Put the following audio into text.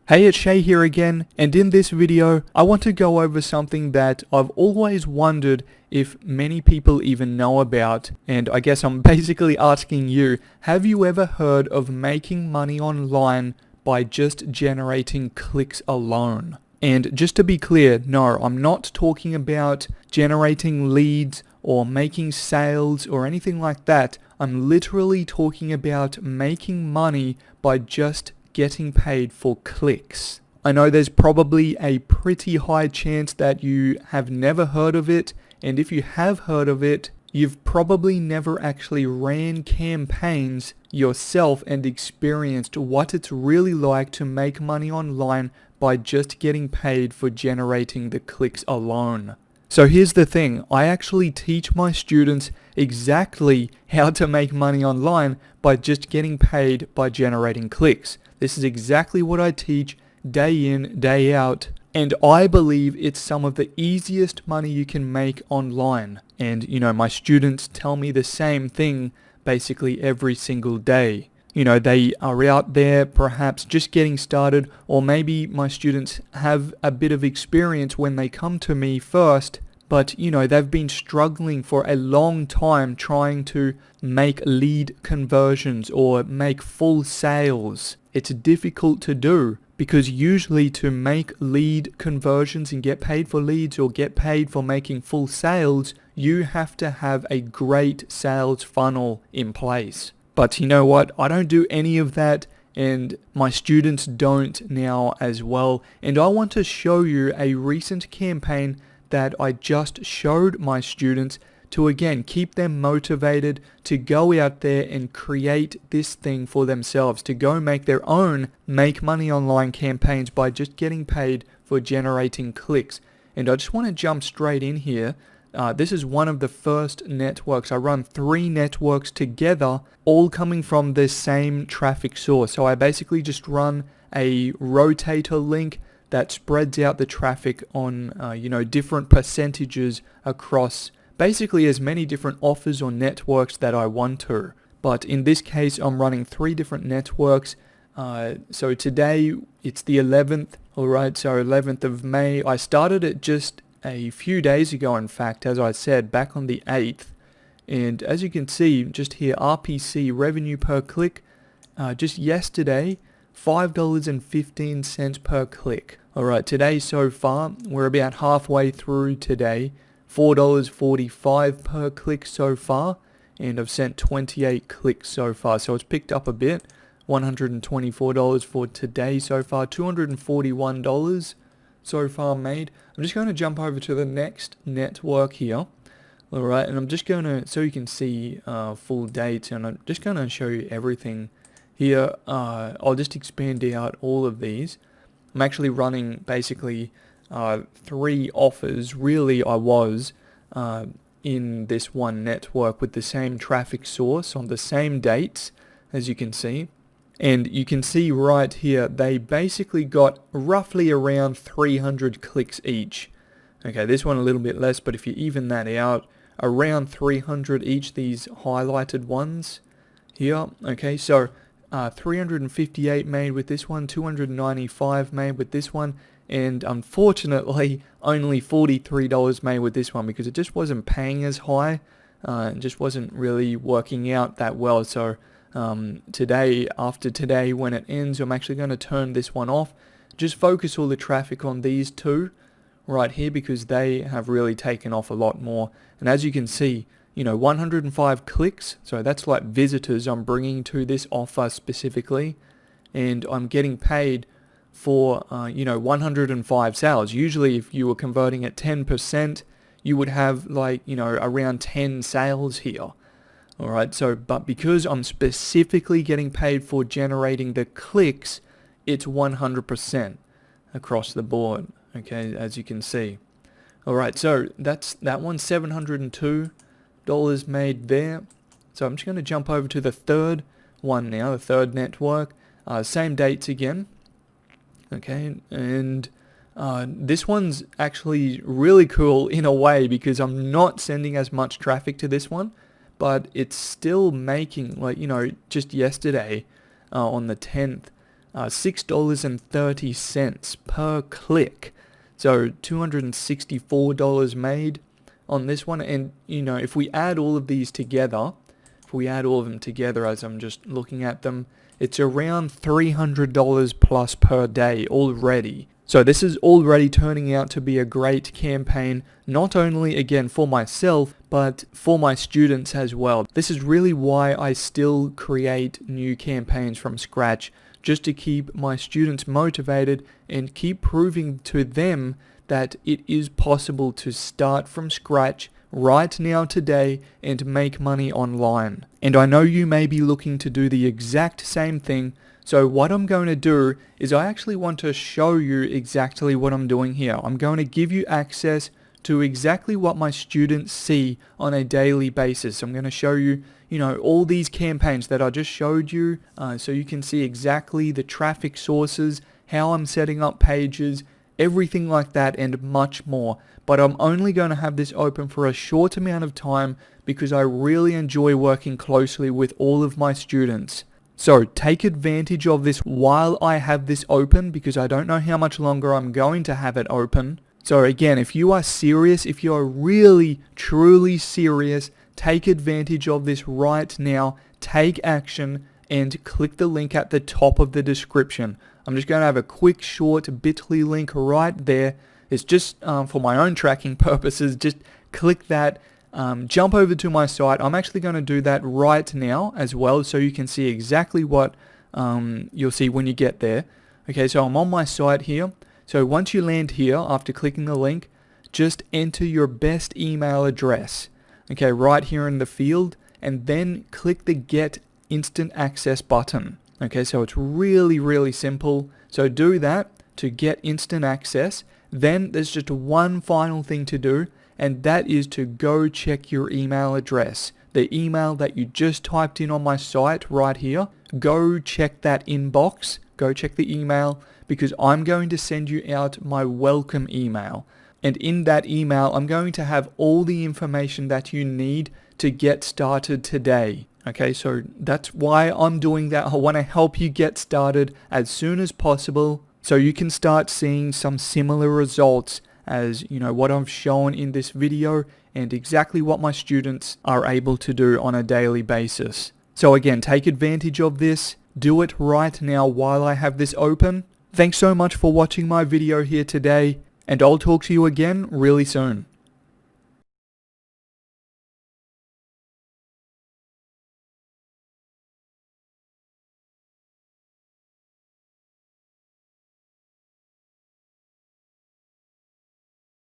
Hey, it's Shay here again, and in this video, I want to go over something that I've always wondered if many people even know about, and I guess I'm basically asking you, have you ever heard of making money online by just generating clicks alone? And just to be clear, no, I'm not talking about generating leads or making sales or anything like that. I'm literally talking about making money by just getting paid for clicks. I know there's probably a pretty high chance that you have never heard of it, and if you have heard of it, you've probably never actually ran campaigns yourself and experienced what it's really like to make money online by just getting paid for generating the clicks alone. So here's the thing, I actually teach my students exactly how to make money online by just getting paid by generating clicks. This is exactly what I teach day in, day out, and I believe it's some of the easiest money you can make online. And my students tell me the same thing basically every single day. They are out there perhaps just getting started, or maybe my students have a bit of experience when they come to me first, but they've been struggling for a long time trying to make lead conversions or make full sales. It's difficult to do because usually to make lead conversions and get paid for leads or get paid for making full sales, you have to have a great sales funnel in place. But you know what? I don't do any of that, and my students don't now as well. And I want to show you a recent campaign that I just showed my students to again keep them motivated to go out there and create this thing for themselves, to go make their own make money online campaigns by just getting paid for generating clicks. And I just want to jump straight in here. This is one of the first networks. I run 3 networks together, all coming from the same traffic source. So I basically just run a rotator link that spreads out the traffic on different percentages across basically as many different offers or networks that I want to. But in this case, I'm running 3 different networks. So today it's the 11th, alright, so 11th of May. I started it just a few days ago, in fact, as I said, back on the 8th. And as you can see, just here, RPC, revenue per click, just yesterday, $5.15 per click. Alright, today so far, we're about halfway through today. $4.45 per click so far, and I've sent 28 clicks so far, so it's picked up a bit. $124 for today so far, $241 so far made. I'm just going to jump over to the next network here. Alright, and I'm just going to, so you can see full dates, and I'm just going to show you everything here. I'll just expand out all of these. I'm actually running basically 3 offers. Really, I was in this one network with the same traffic source on the same dates, as you can see. And you can see right here, they basically got roughly around 300 clicks each. Okay, this one a little bit less, but if you even that out, around 300 each, these highlighted ones here. Okay, so 358 made with this one, 295 made with this one, and unfortunately only $43 made with this one because it just wasn't paying as high. It just wasn't really working out that well. So today, after today, when it ends, I'm actually going to turn this one off. Just focus all the traffic on these 2 right here because they have really taken off a lot more. And as you can see, 105 clicks, so that's like visitors I'm bringing to this offer specifically, and I'm getting paid for 105 sales. Usually if you were converting at 10%, you would have around 10 sales here. Alright, so but because I'm specifically getting paid for generating the clicks, it's 100% across the board, okay, as you can see. Alright, so that's that one, $702 made there. So I'm just going to jump over to the third one now, the third network. Same dates again. Okay, and this one's actually really cool in a way because I'm not sending as much traffic to this one, but it's still making, just yesterday on the 10th, $6.30 per click. So $264 made on this one. And you know, if we add all of these together, if we add all of them together as I'm just looking at them, it's around $300 plus per day already. So this is already turning out to be a great campaign, not only again for myself, but for my students as well. This is really why I still create new campaigns from scratch, just to keep my students motivated and keep proving to them that it is possible to start from scratch right now today and make money online. And I know you may be looking to do the exact same thing, so what I'm going to do is I actually want to show you exactly what I'm doing here. I'm going to give you access to exactly what my students see on a daily basis. I'm going to show you, all these campaigns that I just showed you, so you can see exactly the traffic sources, how I'm setting up pages, everything like that and much more. But I'm only going to have this open for a short amount of time because I really enjoy working closely with all of my students. So take advantage of this while I have this open, because I don't know how much longer I'm going to have it open. So again, if you are serious, if you are really, truly serious, take advantage of this right now, take action, and click the link at the top of the description. I'm just going to have a quick short bit.ly link right there. It's just for my own tracking purposes. Just click that. Jump over to my site. I'm actually going to do that right now as well, so you can see exactly what you'll see when you get there. Okay, so I'm on my site here. So once you land here, after clicking the link, just enter your best email address. Okay, right here in the field, and then click the Get Instant Access button. Okay, so it's really, really simple. So do that to get instant access. Then there's just one final thing to do, and that is to go check your email address. The email that you just typed in on my site right here, go check that inbox, go check the email, because I'm going to send you out my welcome email. And in that email, I'm going to have all the information that you need to get started today. Okay, so that's why I'm doing that. I want to help you get started as soon as possible so you can start seeing some similar results as what I've shown in this video and exactly what my students are able to do on a daily basis. So again, take advantage of this. Do it right now while I have this open. Thanks so much for watching my video here today, and I'll talk to you again really soon.